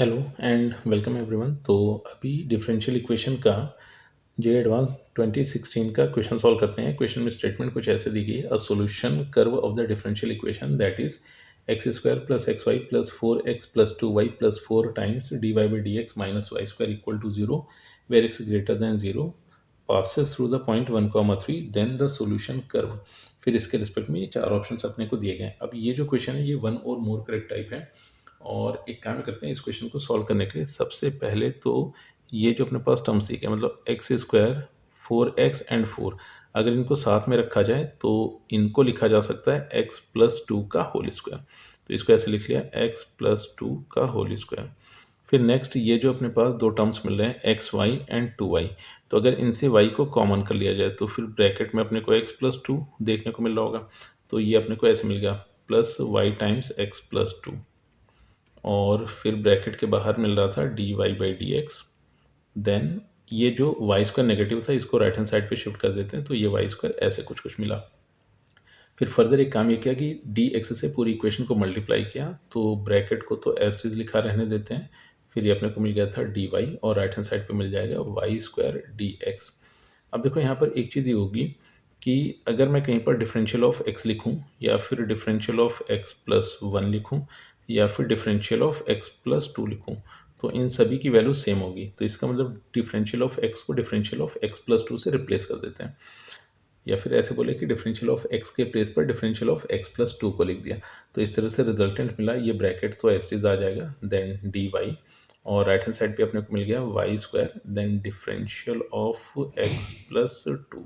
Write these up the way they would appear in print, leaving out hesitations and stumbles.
Hello and welcome everyone. तो अभी differential equation का जे एडवांस 2016 का क्वेश्चन सॉल्व करते हैं। क्वेश्चन में स्टेटमेंट कुछ ऐसे दी गई है, a solution curve of the differential equation that is x square plus x y plus four x plus two y plus four times d y by d x minus y square equal to zero where x greater than zero passes through the point 1, 3 then the solution curve। फिर इसके respect में ये चार options अपने को दिए गए हैं। अब ये जो क्वेश्चन है ये वन और मोर करेक्ट टाइप है। और एक काम करते हैं, इस क्वेश्चन को सॉल्व करने के लिए सबसे पहले तो ये जो अपने पास टर्म्स दिए गए मतलब x square four x and four, अगर इनको साथ में रखा जाए तो इनको लिखा जा सकता है एक्स प्लस टू का होल स्क्वायर। तो इसको ऐसे लिख लिया एक्स प्लस टू का होल स्क्वायर। फिर नेक्स्ट ये जो अपने पास दो टर्म्स मिल रहे हैं x y and two y, तो अगर इनसे वाई को कॉमन कर लिया जाए तो फिर ब्रैकेट में अपने को एक्स प्लस टू देखने को मिल रहा होगा। तो ये अपने को ऐसे मिल गया plus y times x plus two, और फिर ब्रैकेट के बाहर मिल रहा था d y by d x. Then ये जो वाई स्क्वायर नेगेटिव था इसको राइट हैंड साइड पे शिफ्ट कर देते हैं, तो ये वाई स्क्वायर ऐसे कुछ कुछ मिला। फिर फर्दर एक काम ये किया कि डी एक्स से पूरी इक्वेशन को मल्टीप्लाई किया, तो ब्रैकेट को तो एज इज लिखा रहने देते हैं। फिर ये अपने को मिल गया था डी वाई और राइट हैंड साइड पे मिल जाएगा वाई स्क्वायर डी एक्स। अब देखो यहाँ पर एक चीज़ ये होगी कि अगर मैं कहीं पर डिफरेंशियल ऑफ एक्स लिखूँ या फिर differential of x plus one लिखूँ या फिर differential of x plus to लिखूँ, तो इन सभी की वैल्यू सेम होगी। तो इसका मतलब डिफरेंशियल ऑफ एक्स को differential of x plus to से रिप्लेस कर देते हैं, या फिर ऐसे बोले कि डिफरेंशियल ऑफ एक्स के प्लेस पर differential of x plus to को लिख दिया। तो इस तरह से रिजल्टेंट मिला, ये ब्रैकेट तो एस आ जाएगा देन डी वाई, और राइट हैंड साइड पे अपने को मिल गया y square then differential of x plus two.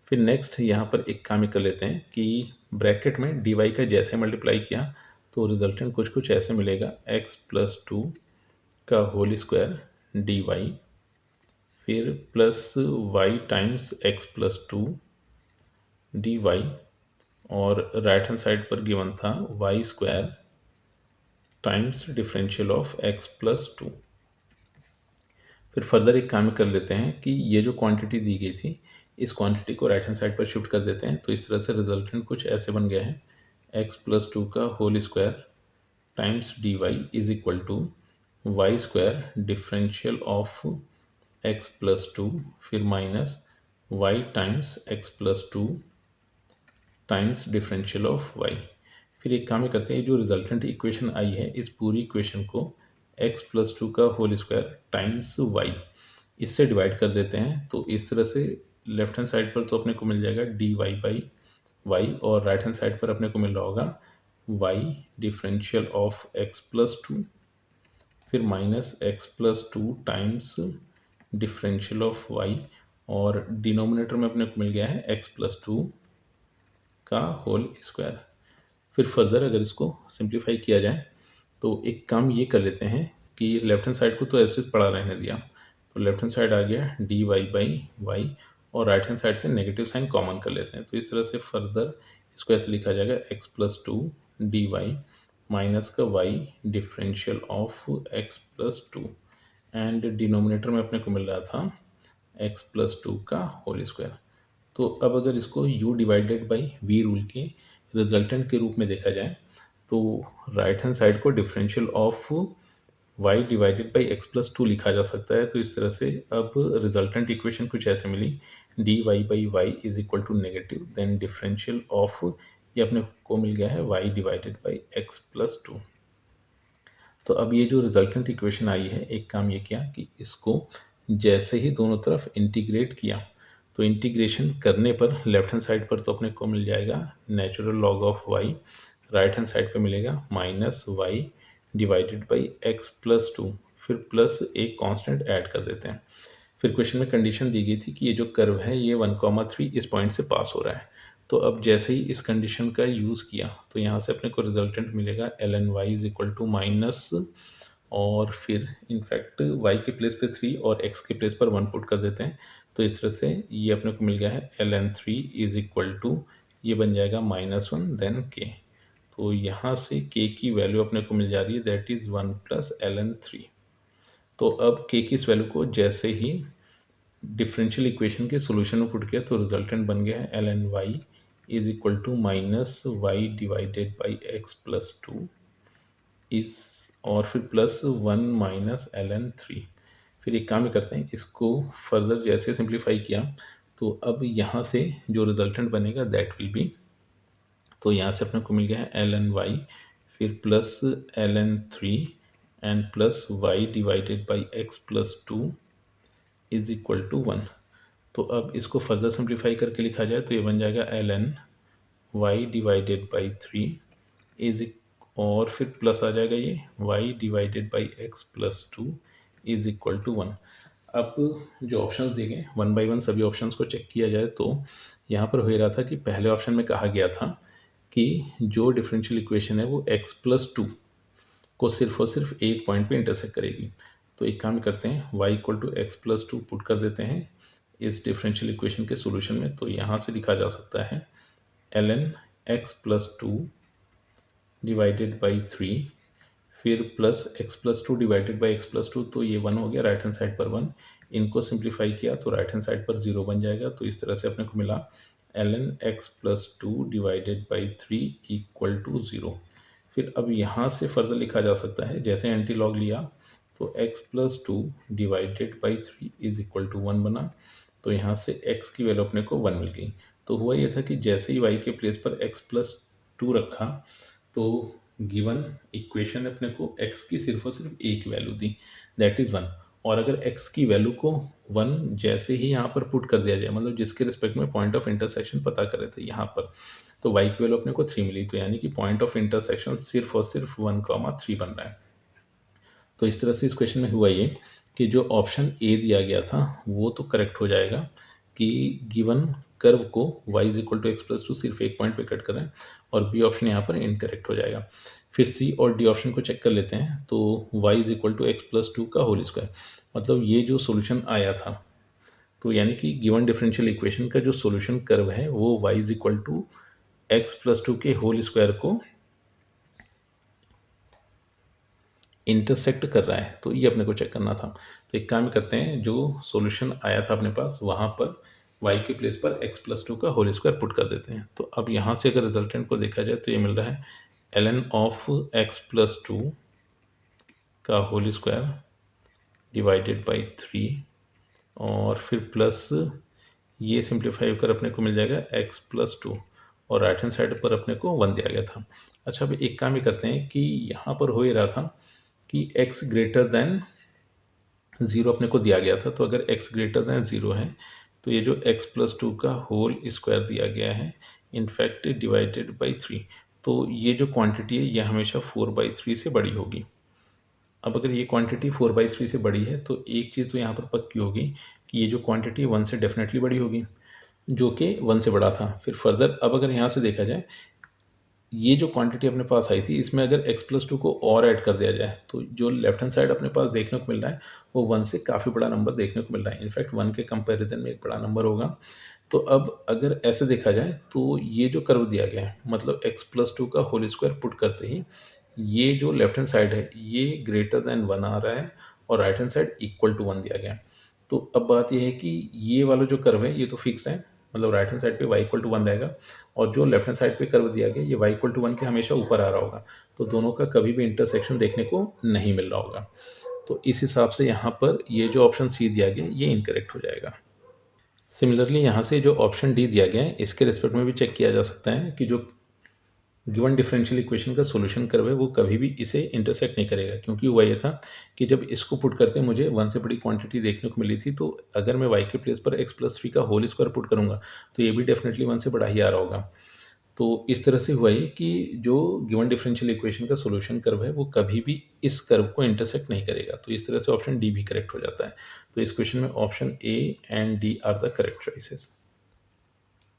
फिर नेक्स्ट यहाँ पर एक काम कर लेते हैं कि ब्रैकेट में डी वाई का जैसे मल्टीप्लाई किया तो रिजल्टेंट कुछ कुछ ऐसे मिलेगा एक्स प्लस टू का होल स्क्वायर डी वाई, फिर plus y times x plus two d y, और राइट हैंड साइड पर गिवन था y square times differential of x plus two. फिर फर्दर एक काम कर लेते हैं कि ये जो क्वांटिटी दी गई थी इस क्वांटिटी को राइट हैंड साइड पर शिफ्ट कर देते हैं, तो इस तरह से रिजल्टेंट कुछ ऐसे बन गया है एक्स प्लस टू का whole square times d y is equal to y square differential of x plus two फिर minus y times x plus two times differential of y. फिर एक काम ये करते हैं, जो रिजल्टेंट इक्वेशन आई है इस पूरी इक्वेशन को एक्स प्लस टू का होल स्क्वायर टाइम्स वाई इससे डिवाइड कर देते हैं। तो इस तरह से लेफ्ट हैंड साइड पर तो अपने को मिल जाएगा डी वाई बाई वाई, और राइट हैंड साइड पर अपने को मिल रहा होगा y differential of x plus two फिर minus x plus two times differential of y, और डिनोमिनेटर में अपने को मिल गया है एक्स प्लस टू का होल स्क्वायर। फिर फर्दर अगर इसको सिंप्लीफाई किया जाए तो एक काम ये कर लेते हैं कि लेफ्ट हैंड साइड को तो ऐसे पड़ा रहने दिया, तो लेफ्ट हैंड साइड आ गया डी वाई बाई वाई, और राइट हैंड साइड से नेगेटिव साइन कॉमन कर लेते हैं। तो इस तरह से फर्दर इसको ऐसे लिखा जाएगा x plus two d y minus का y differential of x plus two, and denominator में अपने को मिल रहा था एक्स प्लस टू का होल स्क्वायर। तो अब अगर इसको u divided by v rule के रिजल्टेंट के रूप में देखा जाए तो राइट हैंड साइड को differential of y divided by x plus two लिखा जा सकता है। तो इस तरह से अब रिजल्टेंट इक्वेशन कुछ ऐसे मिली d y by y is equal to negative then differential of ये अपने को मिल गया है y divided by x plus two. तो अब ये जो रिजल्टेंट इक्वेशन आई है एक काम ये किया कि इसको जैसे ही दोनों तरफ इंटीग्रेट किया, तो इंटीग्रेशन करने पर लेफ्ट हैंड साइड पर तो अपने को मिल जाएगा natural log of y, right hand side पे मिलेगा minus y divided by x plus two, फिर प्लस एक कांस्टेंट ऐड कर देते हैं। फिर क्वेश्चन में कंडीशन दी गई थी कि ये जो कर्व है ये 1, 3 इस पॉइंट से पास हो रहा है। तो अब जैसे ही इस कंडीशन का यूज़ किया तो यहाँ से अपने को रिजल्टेंट मिलेगा l n y is equal to minus, और फिर इनफैक्ट y के प्लेस पे 3 और x के प्लेस पर 1 पुट कर देते हैं। तो इस तरह से ये अपने को मिल गया है l n three is equal to ये बन जाएगा -1 देन k। तो यहाँ से k की वैल्यू अपने को मिल जा रही है that is 1 plus l n three. तो अब k की इस वैल्यू को जैसे ही डिफरेंशियल इक्वेशन के सॉल्यूशन में पुट किया तो रिजल्टेंट बन गया है l n y is equal to minus y divided by x plus two is और फिर प्लस 1 माइनस ln3। फिर एक काम करते हैं, इसको फर्दर जैसे सिंप्लीफाई किया तो अब यहाँ से जो रिजल्टेंट बनेगा दैट विल बी, तो यहाँ से अपने को मिल गया है ln y, फिर plus ln3 and plus y divided by x plus 2 is equal to 1। तो अब इसको फर्दर सिंप्लीफाई करके लिखा जाए तो ये बन जाएगा ln y divided by 3 is, और फिर प्लस आ जाएगा ये y divided by x plus 2 is equal to 1। अब जो ऑप्शंस दिए गए वन बाय वन सभी ऑप्शंस को चेक किया जाए तो यहाँ पर हो रहा था कि पहले ऑप्शन में कहा गया था कि जो डिफरेंशियल इक्वेशन है वो x प्लस 2 को सिर्फ और सिर्फ एक पॉइंट पे इंटरसेक्ट करेगी। तो एक काम करते हैं, y equal to x plus 2 put कर देते हैं इस डिफरेंशियल इक्वेशन के सॉल्यूशन में। तो यहाँ से लिखा जा सकता है ln x plus 2 divided by 3, फिर plus x plus 2 divided by x plus 2, तो ये 1 हो गया, राइट हैंड साइड पर 1। इनको सिंप्लीफाई किया तो राइट हैंड साइड पर 0 बन जाएगा। तो इस तरह से अपने को मिला ln x plus 2 divided by 3 equal to 0। फिर अब यहाँ से फर्दर लिखा जा सकता है, जैसे एंटी लॉग लिया तो x plus 2 divided by 3 is equal to 1 बना। तो यहाँ से x की वैल्यू अपने को 1 मिल गई। तो हुआ ये था कि जैसे ही y के प्लेस पर x प्लस 2 रखा तो गिवन इक्वेशन ने अपने को x की सिर्फ और सिर्फ एक वैल्यू दी, दैट इज़ 1। और अगर x की वैल्यू को 1 जैसे ही यहाँ पर पुट कर दिया जाए, मतलब जिसके रिस्पेक्ट में पॉइंट ऑफ इंटरसेक्शन पता कर रहे थे यहाँ पर, तो y की वैल्यू अपने को 3 मिली। तो यानी कि पॉइंट ऑफ इंटरसेक्शन सिर्फ और सिर्फ 1,3 बन रहा है। तो इस तरह से इस क्वेश्चन में हुआ ये कि जो ऑप्शन ए दिया गया था वो तो करेक्ट हो जाएगा कि गिवन कर्व को y is equal to x plus 2 सिर्फ एक पॉइंट पे कट करें, और बी ऑप्शन यहाँ पर इनकरेक्ट हो जाएगा। फिर सी और डी ऑप्शन को चेक कर लेते हैं। तो y is equal to x plus 2 का होल स्क्वायर, मतलब ये जो सॉल्यूशन आया था, तो यानी कि गिवन डिफरेंशियल इक्वेशन का जो सॉल्यूशन कर्व है वो y is equal to x plus 2 के होल स्क्वायर को इंटरसेक्ट कर रहा है। तो ये अपने को चेक करना था। तो एक काम करते हैं, जो सॉल्यूशन आया था अपने पास वहाँ पर y के प्लेस पर x प्लस 2 का होल स्क्वायर पुट कर देते हैं। तो अब यहाँ से अगर रिजल्टेंट को देखा जाए तो ये मिल रहा है ln ऑफ x प्लस 2 का होल स्क्वायर डिवाइडेड बाई 3, और फिर प्लस ये सिंप्लीफाई कर अपने को मिल जाएगा x प्लस 2, और राइट हैंड साइड पर अपने को 1 दिया गया था। अच्छा, अभी एक काम ही करते हैं कि यहाँ पर हो ही रहा था कि x ग्रेटर देन 0 अपने को दिया गया था। तो अगर x ग्रेटर देन 0 है तो ये जो x प्लस 2 का होल स्क्वायर दिया गया है इनफैक्ट डिवाइडेड बाई 3, तो ये जो क्वांटिटी है ये हमेशा 4/3 से बड़ी होगी। अब अगर ये क्वांटिटी 4/3 से बड़ी है तो एक चीज़ तो यहाँ पर पक्की होगी कि ये जो क्वांटिटी 1 से डेफिनेटली बड़ी होगी, जो कि 1 से बड़ा था। फिर फर्दर अब अगर यहाँ से देखा जाए, ये जो क्वांटिटी अपने पास आई थी इसमें अगर x प्लस 2 को और ऐड कर दिया जाए तो जो लेफ्ट हैंड साइड अपने पास देखने को मिल रहा है वो 1 से काफ़ी बड़ा नंबर देखने को मिल रहा है, इनफैक्ट 1 के कंपैरिजन में एक बड़ा नंबर होगा। तो अब अगर ऐसे देखा जाए तो ये जो कर्व दिया गया है, मतलब x प्लस 2 का होल स्क्वायर पुट करते ही ये जो लेफ्ट हैंड साइड है ये ग्रेटर देन 1 आ रहा है, और right hand side equal to 1 दिया गया है। तो अब बात यह है कि ये वाला जो कर्व है ये तो फिक्स्ड है, मतलब राइट हैंड साइड पे y इक्वल टू 1 रहेगा, और जो लेफ्ट हैंड साइड पे कर्व दिया गया ये y इक्वल टू 1 के हमेशा ऊपर आ रहा होगा। तो दोनों का कभी भी इंटरसेक्शन देखने को नहीं मिल रहा होगा। तो इस हिसाब से यहाँ पर ये जो ऑप्शन सी दिया गया ये इनकरेक्ट हो जाएगा। सिमिलरली यहाँ से जो ऑप्शन डी दिया गया है इसके रिस्पेक्ट में भी चेक किया जा सकता है कि जो गिवन डिफरेंशियल इक्वेशन का सॉल्यूशन कर्व है वो कभी भी इसे इंटरसेक्ट नहीं करेगा, क्योंकि हुआ ये था कि जब इसको पुट करते मुझे 1 से बड़ी क्वांटिटी देखने को मिली थी, तो अगर मैं y के प्लेस पर x प्लस 3 का होल स्क्वायर पुट करूँगा तो ये भी डेफिनेटली 1 से बड़ा ही आ रहा होगा। तो इस तरह से हुआ ये कि जो गिवन डिफरेंशियल इक्वेशन का सॉल्यूशन कर्व है वो कभी भी इस कर्व को इंटरसेक्ट नहीं करेगा। तो इस तरह से ऑप्शन डी भी करेक्ट हो जाता है। तो इस क्वेश्चन में option A and D R the correct choices.